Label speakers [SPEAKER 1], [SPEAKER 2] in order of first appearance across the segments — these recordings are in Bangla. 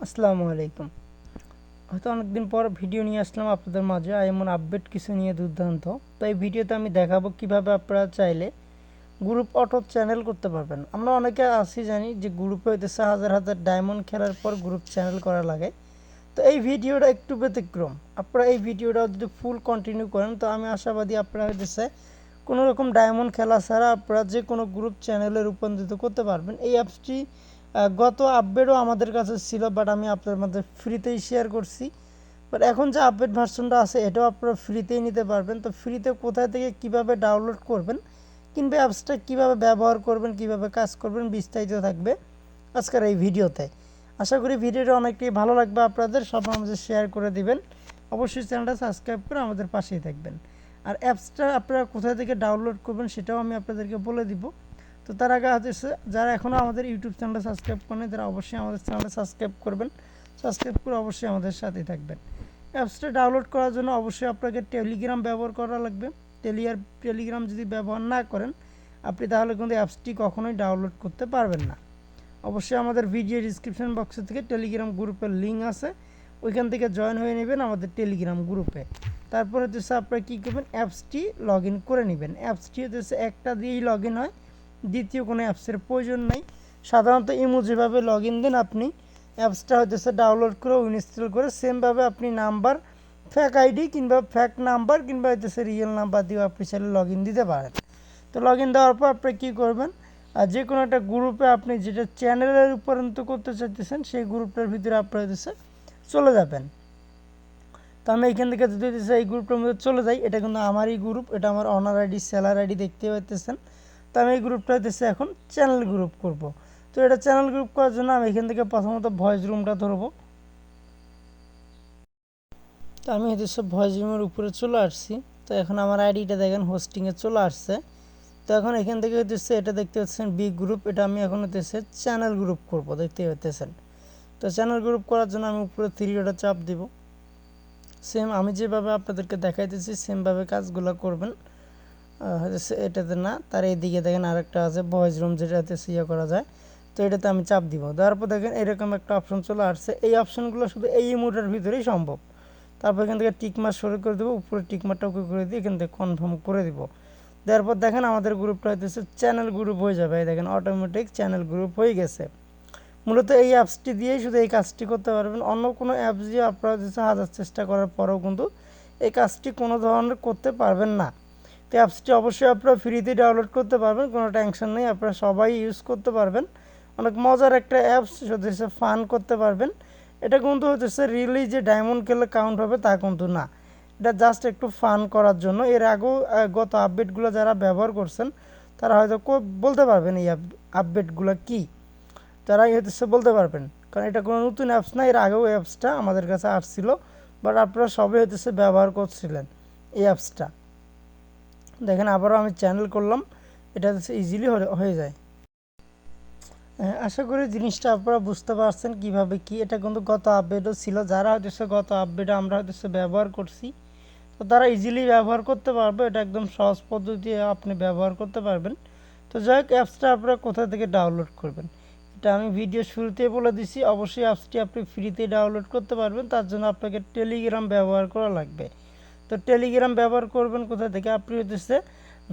[SPEAKER 1] আসসালামু আলাইকুম। হয়তো অনেকদিন পর ভিডিও নিয়ে আসলাম আপনাদের মাঝে এমন আপডেট কিছু নিয়ে দুর্দান্ত। তো এই ভিডিওতে আমি দেখাবো কিভাবে আপনারা চাইলে গ্রুপ অটো চ্যানেল করতে পারবেন। আমরা অনেকে আছি জানি যে গ্রুপে হইতেছে হাজার হাজার ডায়মন্ড খেলার পর গ্রুপ চ্যানেল করা লাগে। তো এই ভিডিওটা একটু ব্যতিক্রম। আপনারা এই ভিডিওটা যদি ফুল কন্টিনিউ করেন তো আমি আশাবাদী আপনারা হইতেছে কোনো রকম ডায়মন্ড খেলা ছাড়া আপনারা যে কোনো গ্রুপ চ্যানেলে রূপান্তরিত করতে পারবেন। এই অ্যাপসটি গত আপডেটও আমাদের কাছে ছিল, বাট আমি আপনাদের মধ্যে ফ্রিতেই শেয়ার করছি। বাট এখন যে আপডেট ভার্সনটা আছে এটাও আপনারা ফ্রিতেই নিতে পারবেন। তো ফ্রিতে কোথায় থেকে কিভাবে ডাউনলোড করবেন কিংবা অ্যাপসটা কীভাবে ব্যবহার করবেন, কিভাবে কাজ করবেন বিস্তারিত থাকবে আজকের এই ভিডিওতে। আশা করি ভিডিওটা অনেকটাই ভালো লাগবে আপনাদের, সব আমাদের শেয়ার করে দিবেন। অবশ্যই চ্যানেলটা সাবস্ক্রাইব করে আমাদের পাশেই থাকবেন। আর অ্যাপসটা আপনারা কোথায় থেকে ডাউনলোড করবেন সেটাও আমি আপনাদেরকে বলে দিব। তো তার আগে হচ্ছে যারা এখনও আমাদের ইউটিউব চ্যানেলটা সাবস্ক্রাইব করেন তারা অবশ্যই আমাদের চ্যানেলটা সাবস্ক্রাইব করবেন। সাবস্ক্রাইব করে অবশ্যই আমাদের সাথেই থাকবেন। অ্যাপসটা ডাউনলোড করার জন্য অবশ্যই আপনাকে টেলিগ্রাম ব্যবহার করা লাগবে। টেলিগ্রাম যদি ব্যবহার না করেন আপনি তাহলে কিন্তু অ্যাপসটি কখনোই ডাউনলোড করতে পারবেন না। অবশ্যই আমাদের ভিডিও ডিসক্রিপশন বক্সে থেকে টেলিগ্রাম গ্রুপের লিঙ্ক আছে, ওইখান থেকে জয়েন হয়ে নেবেন আমাদের টেলিগ্রাম গ্রুপে। তারপরে হচ্ছে আপনারা কী করবেন, অ্যাপসটি লগ ইন করে নেবেন। অ্যাপসটি হচ্ছে একটা দিয়েই লগ ইন হয়, দ্বিতীয় কোনো অ্যাপসের প্রয়োজন নাই। সাধারণত ইমো যেভাবে লগ ইন দেন আপনি অ্যাপসটা হচ্ছে ডাউনলোড করে ইনস্টল করে সেমভাবে আপনি নাম্বার ফ্যাক আইডি কিংবা ফ্যাক নাম্বার কিংবা হচ্ছে রিয়েল নাম্বার দিয়েও আপনি চাইলে লগ ইন দিতে পারেন। তো লগ ইন দেওয়ার পর আপনি কী করবেন, আর যে কোনো একটা গ্রুপে আপনি যেটা চ্যানেলের রূপান্তরিত করতে চাইতেছেন সেই গ্রুপটার ভিতরে আপনার হচ্ছে চলে যাবেন। তো আমি এখান থেকে যদি এই গ্রুপটার মধ্যে চলে যাই, এটা কিন্তু আমারই গ্রুপ, এটা আমার অনার আইডি সেলার আইডি দেখতে পাইতেছেন। তো আমি এই গ্রুপটা হইতেছে এখন চ্যানেল গ্রুপ করব। তো এটা চ্যানেল গ্রুপ করার জন্য আমি এখান থেকে প্রথমত ভয়েস রুমটা ধরবো। তো আমি হইতেছে ভয়েস রুমের উপরে চলে আসছি। তো এখন আমার আইডিটা দেখেন হোস্টিংয়ে চলে আসছে। তো এখন এখান থেকে হইতেছে এটা দেখতে পাচ্ছেন বি গ্রুপ, এটা আমি এখন হইতেছে চ্যানেল গ্রুপ করব দেখতে পাচ্ছেন। তো চ্যানেল গ্রুপ করার জন্য আমি উপরে 3 ডটে চাপ দিব। সেম আমি যেভাবে আপনাদেরকে দেখাইতেছি সেমভাবে কাজগুলো করবেন। হচ্ছে এটাতে না, তার এইদিকে দেখেন আরেকটা আছে ভয়েস রুম, যেটাতে ইয়ে করা যায়। তো এটাতে আমি চাপ দিব, দেওয়ার পর দেখেন এরকম একটা অপশন চলে আসছে। এই অপশনগুলো শুধু এই ইমোটার ভিতরেই সম্ভব। তারপর এখান থেকে টিকমার্ক শুরু করে দেবো, উপরে টিকমার্কটা ওকে করে দিয়ে এখান থেকে কনফার্ম করে দিব। দেওয়ার পর দেখেন আমাদের গ্রুপটা হইতেছে চ্যানেল গ্রুপ হয়ে যাবে। এই দেখেন অটোমেটিক চ্যানেল গ্রুপ হয়ে গেছে। মূলত এই অ্যাপসটি দিয়েই শুধু এই কাজটি করতে পারবেন। অন্য কোনো অ্যাপস দিয়ে আপনারা হচ্ছে হাজার চেষ্টা করার পরেও কিন্তু এই কাজটি কোনো ধরনের করতে পারবেন না। তো অ্যাপসটি অবশ্যই আপনারা ফ্রিতে ডাউনলোড করতে পারবেন, কোনো টেনশন নেই, আপনারা সবাই ইউজ করতে পারবেন। অনেক মজার একটা অ্যাপস, হচ্ছে ফান করতে পারবেন। এটা কিন্তু হচ্ছে রিয়েলি যে ডায়মন্ড খেলে কাউন্ট হবে তা কিন্তু না, এটা জাস্ট একটু ফান করার জন্য। এর আগেও গত আপডেটগুলো যারা ব্যবহার করছেন তারা হয়তো বলতে পারবেন এই আপডেটগুলো কী, যারা হচ্ছে বলতে পারবেন, কারণ এটা কোনো নতুন অ্যাপস না। এর আগেও অ্যাপসটা আমাদের কাছে আসছিল, বাট আপনারা সবাই হচ্ছে ব্যবহার করছিলেন এই অ্যাপসটা। দেখেন আবারও আমি চ্যানেল করলাম, এটা হচ্ছে ইজিলি হয়ে যায়। আশা করি জিনিসটা আপনারা বুঝতে পারছেন কীভাবে কি। এটা কিন্তু গত আপডেটও ছিল, যারা হচ্ছে গত আপডেটে আমরা হচ্ছে ব্যবহার করছি তো তারা ইজিলি ব্যবহার করতে পারবে। এটা একদম সহজ পদ্ধতি, আপনি ব্যবহার করতে পারবেন। তো যাই হোক, অ্যাপসটা আপনারা কোথা থেকে ডাউনলোড করবেন এটা আমি ভিডিও শুরুতেই বলে দিছি। অবশ্যই অ্যাপসটি আপনি ফ্রিতে ডাউনলোড করতে পারবেন, তার জন্য আপনাকে টেলিগ্রাম ব্যবহার করা লাগবে। তো টেলিগ্রাম ব্যবহার করবেন কোথা থেকে, আপনি হচ্ছে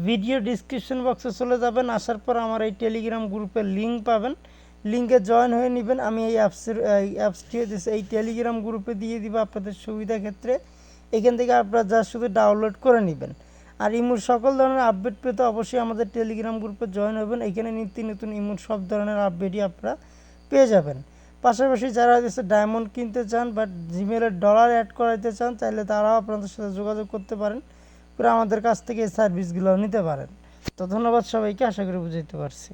[SPEAKER 1] ভিডিও ডিসক্রিপশন বক্সে চলে যাবেন। আসার পর আমার এই টেলিগ্রাম গ্রুপের লিঙ্ক পাবেন, লিঙ্কে জয়েন হয়ে নেবেন। আমি এই অ্যাপসটি হচ্ছে এই টেলিগ্রাম গ্রুপে দিয়ে দিব আপনাদের সুবিধা ক্ষেত্রে। এখান থেকে আপনারা যা শুধু ডাউনলোড করে নেবেন। আর ইমোর সকল ধরনের আপডেট পেতে অবশ্যই আমাদের টেলিগ্রাম গ্রুপে জয়েন হবেন। এখানে নিত্য নতুন ইমোর সব ধরনের আপডেটই আপনারা পেয়ে যাবেন। পাশাপাশি যারা হচ্ছে ডায়মন্ড কিনতে চান বা জিমেলের ডলার অ্যাড করাইতে চান চাইলে তারাও আপনাদের সাথে যোগাযোগ করতে পারেন, পুরো আমাদের কাছ থেকে এই সার্ভিসগুলো নিতে পারেন। তো ধন্যবাদ সবাইকে, আশা করি বুঝাইতে পারছি।